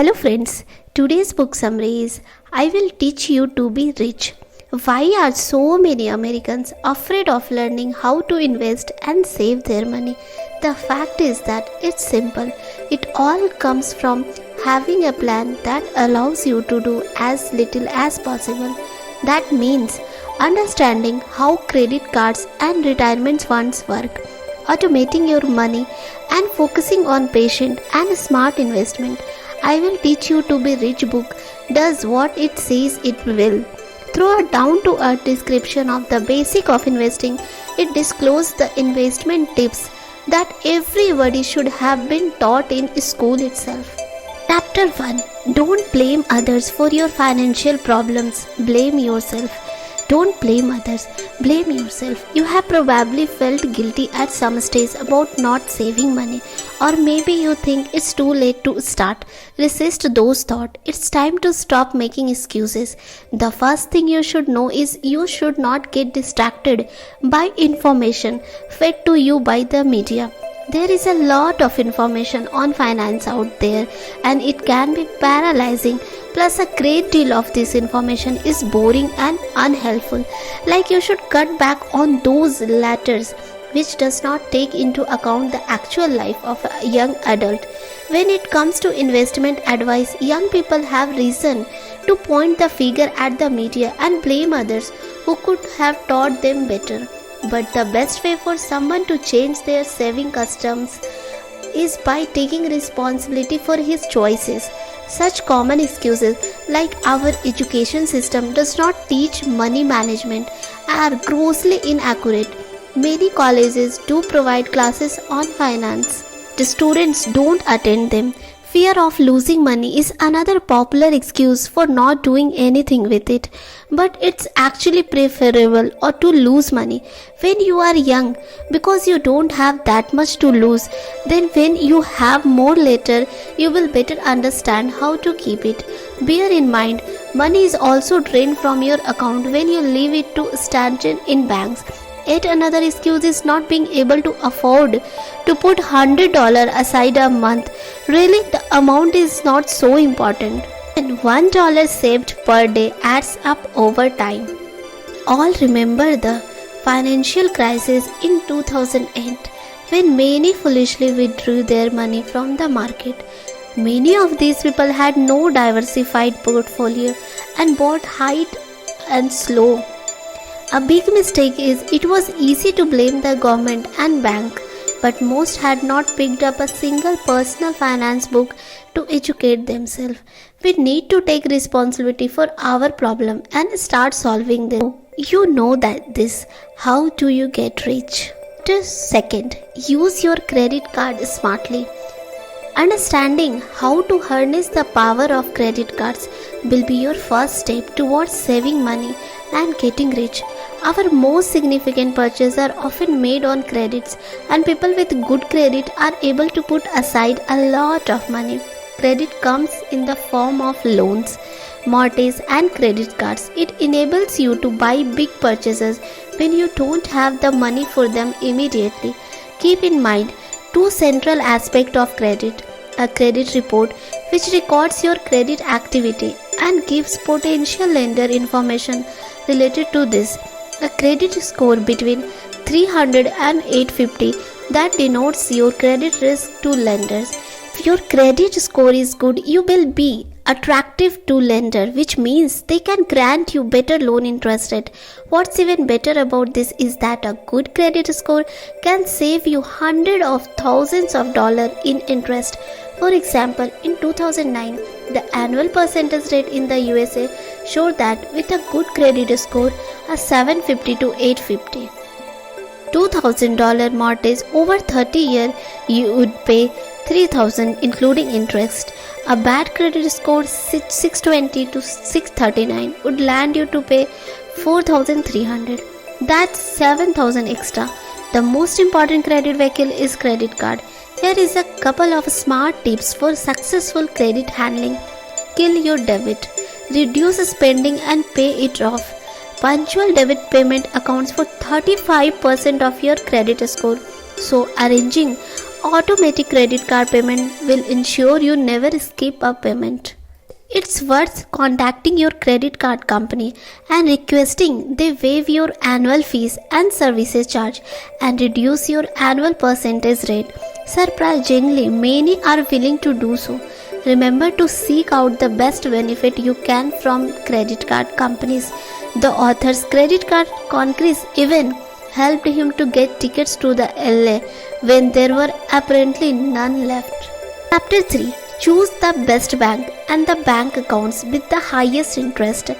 Hello friends, today's book summary is I Will Teach You to Be Rich. Why are so many Americans afraid of learning how to invest and save their money? The fact is that it's simple. It all comes from having a plan that allows you to do as little as possible. That means understanding how credit cards and retirement funds work, automating your money, and focusing on patient and smart investment. I Will Teach You to Be Rich book does what it says it will. Through a down-to-earth description of the basic of investing, it discloses the investment tips that everybody should have been taught in school itself. Chapter 1. Don't blame others for your financial problems. Blame yourself. Don't blame others. Blame yourself. You have probably felt guilty at some stage about not saving money. Or maybe you think it's too late to start. Resist those thoughts. It's time to stop making excuses. The first thing you should know is you should not get distracted by information fed to you by the media. There is a lot of information on finance out there and it can be paralyzing. Plus, a great deal of this information is boring and unhelpful. Like you should cut back on those latters, which does not take into account the actual life of a young adult. When it comes to investment advice, young people have reason to point the finger at the media and blame others who could have taught them better. But the best way for someone to change their saving customs is by taking responsibility for his choices. Such common excuses like our education system does not teach money management are grossly inaccurate. Many colleges do provide classes on finance. The students don't attend them. Fear of losing money is another popular excuse for not doing anything with it. But it's actually preferable or to lose money when you are young because you don't have that much to lose. Then when you have more later, you will better understand how to keep it. Bear in mind, money is also drained from your account when you leave it to stagnant in banks. Yet another excuse is not being able to afford to put $100 aside a month. Really, the amount is not so important. And $1 saved per day adds up over time. All remember the financial crisis in 2008 when many foolishly withdrew their money from the market. Many of these people had no diversified portfolio and bought high and slow. A big mistake is it was easy to blame the government and bank, but most had not picked up a single personal finance book to educate themselves. We need to take responsibility for our problem and start solving them. You know that this. How do you get rich? Second, use your credit card smartly. Understanding how to harness the power of credit cards will be your first step towards saving money and getting rich. Our most significant purchases are often made on credits, and people with good credit are able to put aside a lot of money. Credit comes in the form of loans, mortgages, and credit cards. It enables you to buy big purchases when you don't have the money for them immediately. Keep in mind two central aspects of credit: a credit report, which records your credit activity and gives potential lender information related to this, a credit score between 300 and 850 that denotes your credit risk to lenders. If your credit score is good, you will be attractive to lender, which means they can grant you better loan interest rate. What's even better about this is that a good credit score can save you hundreds of thousands of dollars in interest. For example, in 2009, the annual percentage rate in the USA showed that with a good credit score, a 750 to 850 $2,000 mortgage over 30 years, you would pay $3,000 including interest. A bad credit score 620 to 639 would land you to pay $4,300. That's $7,000 extra. The most important credit vehicle is credit card. Here is a couple of smart tips for successful credit handling. Kill your debit. Reduce spending and pay it off. Punctual debit payment accounts for 35% of your credit score. So arranging Automatic credit card payment will ensure you never skip a payment. It's worth contacting your credit card company and requesting they waive your annual fees and services charge and reduce your annual percentage rate. Surprisingly, many are willing to do so. Remember to seek out the best benefit you can from credit card companies. The author's credit card conquest even helped him to get tickets to the LA when there were apparently none left. Chapter 3. Choose the best bank and the bank accounts with the highest interest.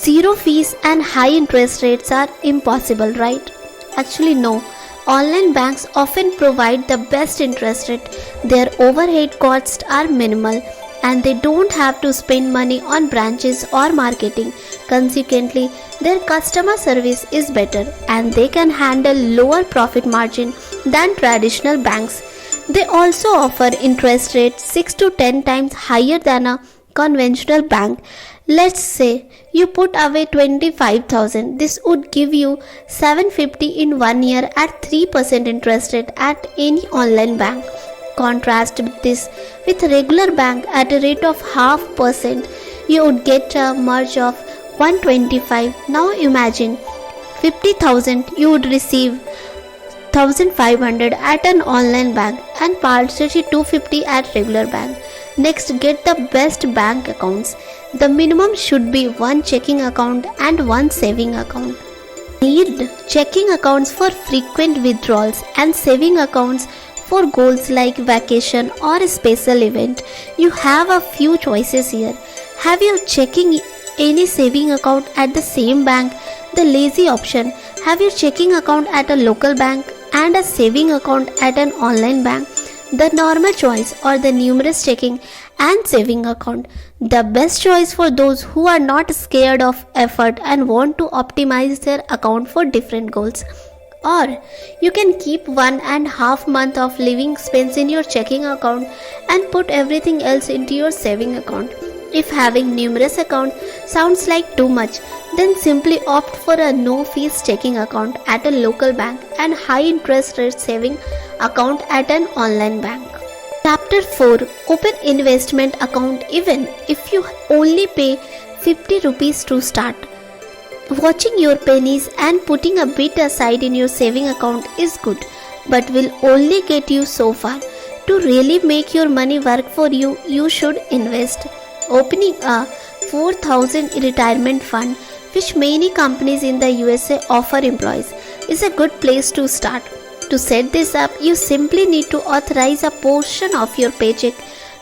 Zero fees and high interest rates are impossible, right? Actually, no. Online banks often provide the best interest rate. Their overhead costs are minimal and they don't have to spend money on branches or marketing. Consequently, their customer service is better and they can handle lower profit margin than traditional banks. They also offer interest rates 6 to 10 times higher than a conventional bank. Let's say you put away 25,000. This would give you 750 in 1 year at 3% interest rate at any online bank. Contrast this with regular bank at a rate of 0.5%. You would get a margin of 125. Now imagine 50,000 you would receive 1,500 at an online bank and partially 250 at regular bank. Next, get the best bank accounts. The minimum should be one checking account and one saving account. Need checking accounts for frequent withdrawals and saving accounts for goals like vacation or a special event. You have a few choices here. Have you checking any saving account at the same bank? The lazy option. Have your checking account at a local bank and a saving account at an online bank? The normal choice or the numerous checking and saving account. The best choice for those who are not scared of effort and want to optimize their account for different goals. Or you can keep 1.5 months of living expense in your checking account and put everything else into your saving account. If having numerous accounts sounds like too much, then simply opt for a no fees checking account at a local bank and high interest rate saving account at an online bank. Chapter 4. Open investment account even if you only pay 50 rupees to start. Watching your pennies and putting a bit aside in your saving account is good, but will only get you so far. To really make your money work for you, you should invest. Opening a 4,000 retirement fund, which many companies in the USA offer employees, is a good place to start. To set this up, you simply need to authorize a portion of your paycheck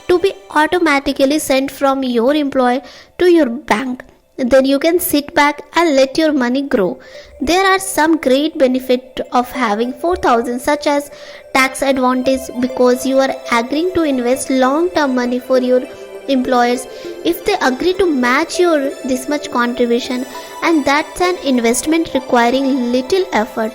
to be automatically sent from your employer to your bank. Then you can sit back and let your money grow. There are some great benefits of having 4,000, such as tax advantage because you are agreeing to invest long-term money for your employers if they agree to match your this much contribution, and that's an investment requiring little effort.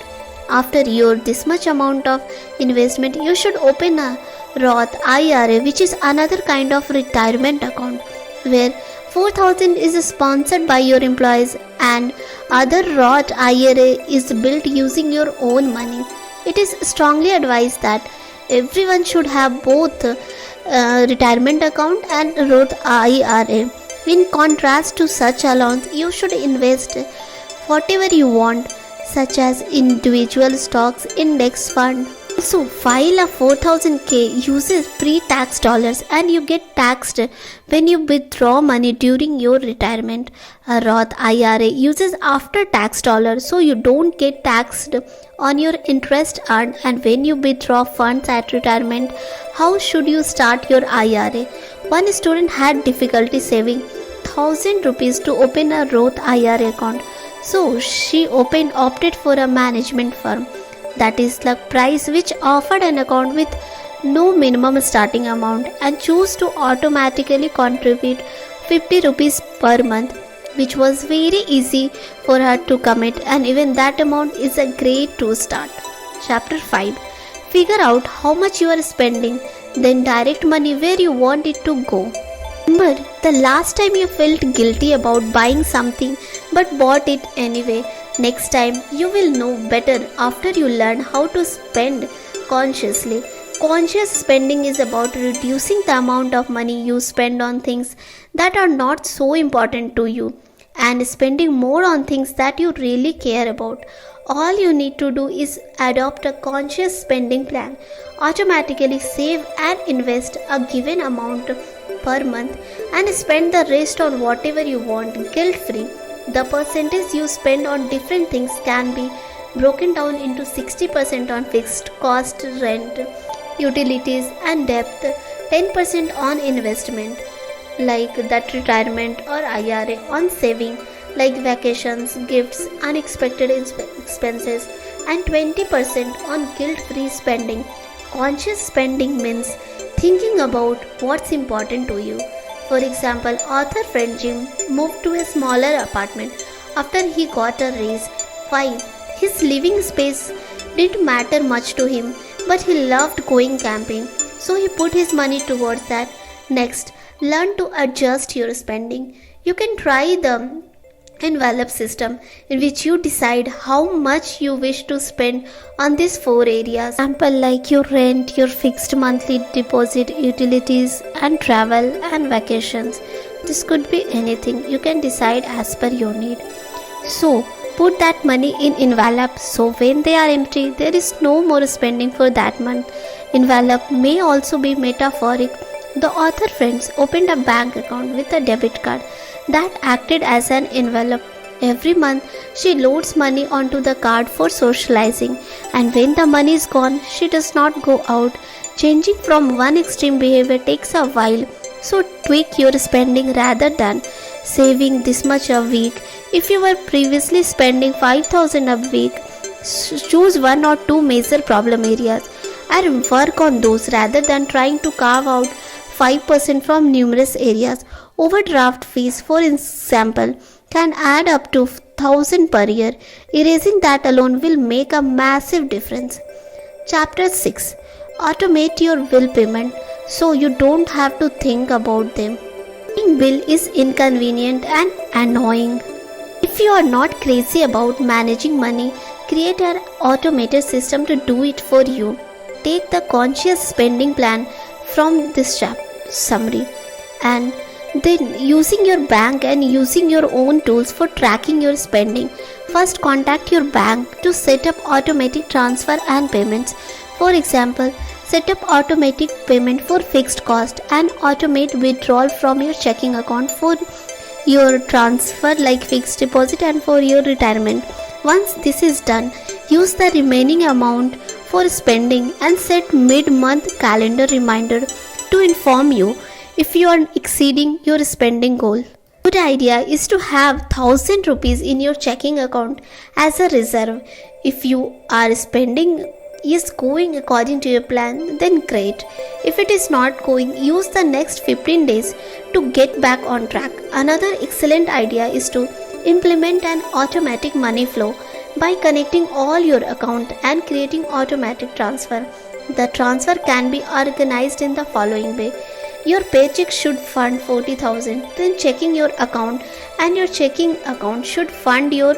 After your this much amount of investment, you should open a Roth IRA, which is another kind of retirement account where 4,000 is sponsored by your employees and other Roth IRA is built using your own money. It is strongly advised that everyone should have both retirement account and Roth IRA. In contrast to such allowance, you should invest whatever you want, such as individual stocks, index fund. So file a 4,000k uses pre-tax dollars and you get taxed when you withdraw money during your retirement. A Roth IRA uses after-tax dollars, so you don't get taxed on your interest earned. And when you withdraw funds at retirement, how should you start your IRA? One student had difficulty saving 1,000 rupees to open a Roth IRA account, so she opted for a management firm. That is the price which offered an account with no minimum starting amount and choose to automatically contribute 50 rupees per month, which was very easy for her to commit, and even that amount is a great to start. Chapter 5. Figure out how much you are spending, then direct money where you want it to go. Remember the last time you felt guilty about buying something but bought it anyway. Next time you will know better after you learn how to spend consciously. Conscious spending is about reducing the amount of money you spend on things that are not so important to you and spending more on things that you really care about. All you need to do is adopt a conscious spending plan. Automatically save and invest a given amount per month and spend the rest on whatever you want guilt free. The percentage you spend on different things can be broken down into 60% on fixed cost, rent, utilities and debt, 10% on investment like that retirement or IRA, on saving like vacations, gifts, unexpected expenses, and 20% on guilt-free spending. Conscious spending means thinking about what's important to you. For example, author friend Jim moved to a smaller apartment after he got a raise. 5. His living space didn't matter much to him, but he loved going camping, so he put his money towards that. Next, learn to adjust your spending. You can try the envelope system in which you decide how much you wish to spend on these 4 areas. Example like your rent, your fixed monthly deposit, utilities and travel and vacations. This could be anything. You can decide as per your need. So, put that money in envelope so when they are empty, there is no more spending for that month. Envelope may also be metaphoric. The author friends opened a bank account with a debit card that acted as an envelope. Every month, she loads money onto the card for socializing, and when the money is gone, she does not go out. Changing from one extreme behavior takes a while, so tweak your spending rather than saving this much a week. If you were previously spending 5,000 a week, choose 1 or 2 major problem areas and work on those rather than trying to carve out 5% from numerous areas. Overdraft fees, for example, can add up to 1,000 per year. Erasing that alone will make a massive difference. Chapter 6. Automate your bill payment so you don't have to think about them. Paying bill is inconvenient and annoying. If you are not crazy about managing money, create an automated system to do it for you. Take the conscious spending plan from this summary and then using your bank and using your own tools for tracking your spending. First, contact your bank to set up automatic transfer and payments. For example, set up automatic payment for fixed cost and automate withdrawal from your checking account for your transfer like fixed deposit and for your retirement. Once this is done, use the remaining amount for spending and set mid-month calendar reminder to inform you if you are exceeding your spending goal. Good idea is to have 1,000 rupees in your checking account as a reserve. If you are spending is going according to your plan, then great. If it is not going, use the next 15 days to get back on track. Another excellent idea is to implement an automatic money flow by connecting all your account and creating automatic transfer. The transfer can be organized in the following way. Your paycheck should fund 40,000, then checking your account, and your checking account should fund your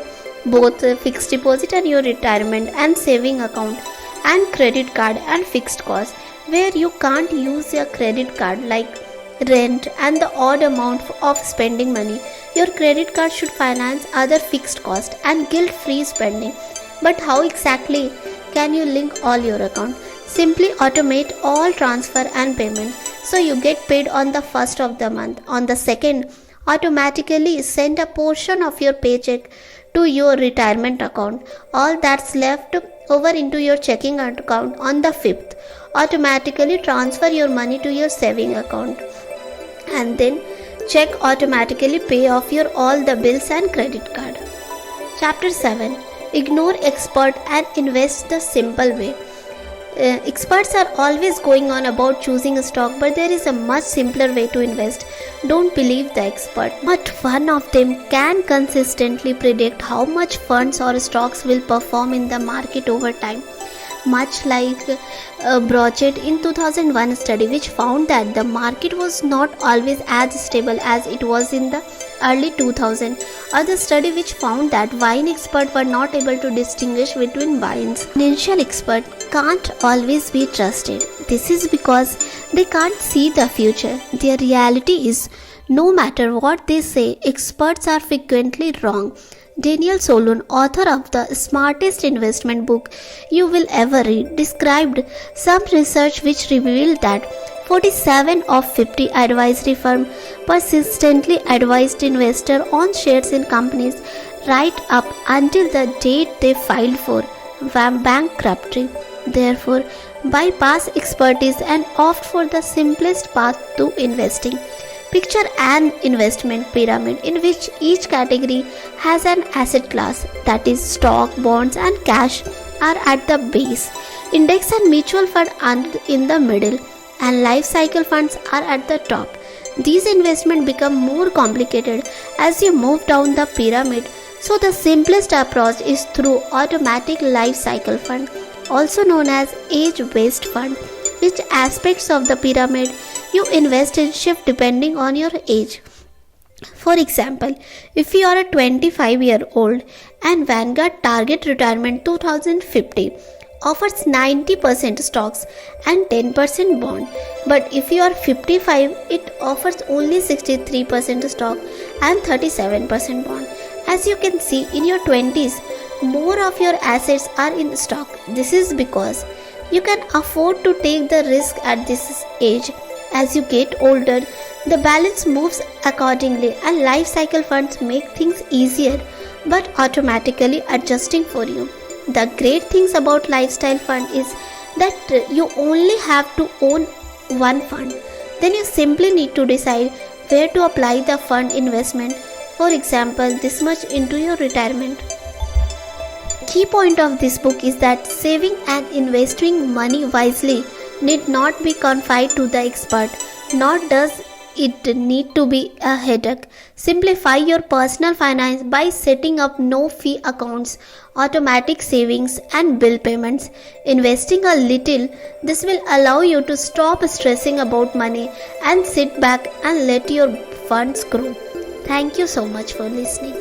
both fixed deposit and your retirement and saving account and credit card and fixed cost. Where you can't use your credit card like rent and the odd amount of spending money, your credit card should finance other fixed cost and guilt-free spending. But how exactly can you link all your account? Simply automate all transfer and payment so you get paid on the first of the month. On the second, automatically send a portion of your paycheck to your retirement account. All that's left over into your checking account on the 5th. Automatically transfer your money to your saving account. And then check automatically pay off your all the bills and credit card. Chapter 7. Ignore expert and invest the simple way. Experts are always going on about choosing a stock, but there is a much simpler way to invest. Don't believe the expert. Not one of them can consistently predict how much funds or stocks will perform in the market over time. Much like Brochett in 2001 study which found that the market was not always as stable as it was in the early 2000, or the study which found that wine experts were not able to distinguish between wines. Financial experts can't always be trusted. This is because they can't see the future. Their reality is, no matter what they say, experts are frequently wrong. Daniel Solon, author of the smartest investment book you will ever read, described some research which revealed that 47 of 50 advisory firms persistently advised investors on shares in companies right up until the date they filed for bankruptcy. Therefore, bypass expertise and opt for the simplest path to investing. Picture an investment pyramid in which each category has an asset class, that is, stock, bonds, and cash are at the base. Index and mutual fund are in the middle, and life cycle funds are at the top. These investments become more complicated as you move down the pyramid, so the simplest approach is through automatic life cycle fund, also known as age-based fund, which aspects of the pyramid you invest in shift depending on your age. For example, if you are a 25-year-old and Vanguard Target Retirement 2050 offers 90% stocks and 10% bond, but if you are 55, it offers only 63% stock and 37% bond. As you can see, in your 20s, more of your assets are in stock. This is because you can afford to take the risk at this age. As you get older, the balance moves accordingly, and life cycle funds make things easier but automatically adjusting for you. The great things about lifestyle fund is that you only have to own one fund. Then you simply need to decide where to apply the fund investment. For example, this much into your retirement. Key point of this book is that saving and investing money wisely need not be confined to the expert, nor does it need to be a headache. Simplify your personal finance by setting up no-fee accounts, automatic savings, and bill payments. Investing a little, this will allow you to stop stressing about money and sit back and let your funds grow. Thank you so much for listening.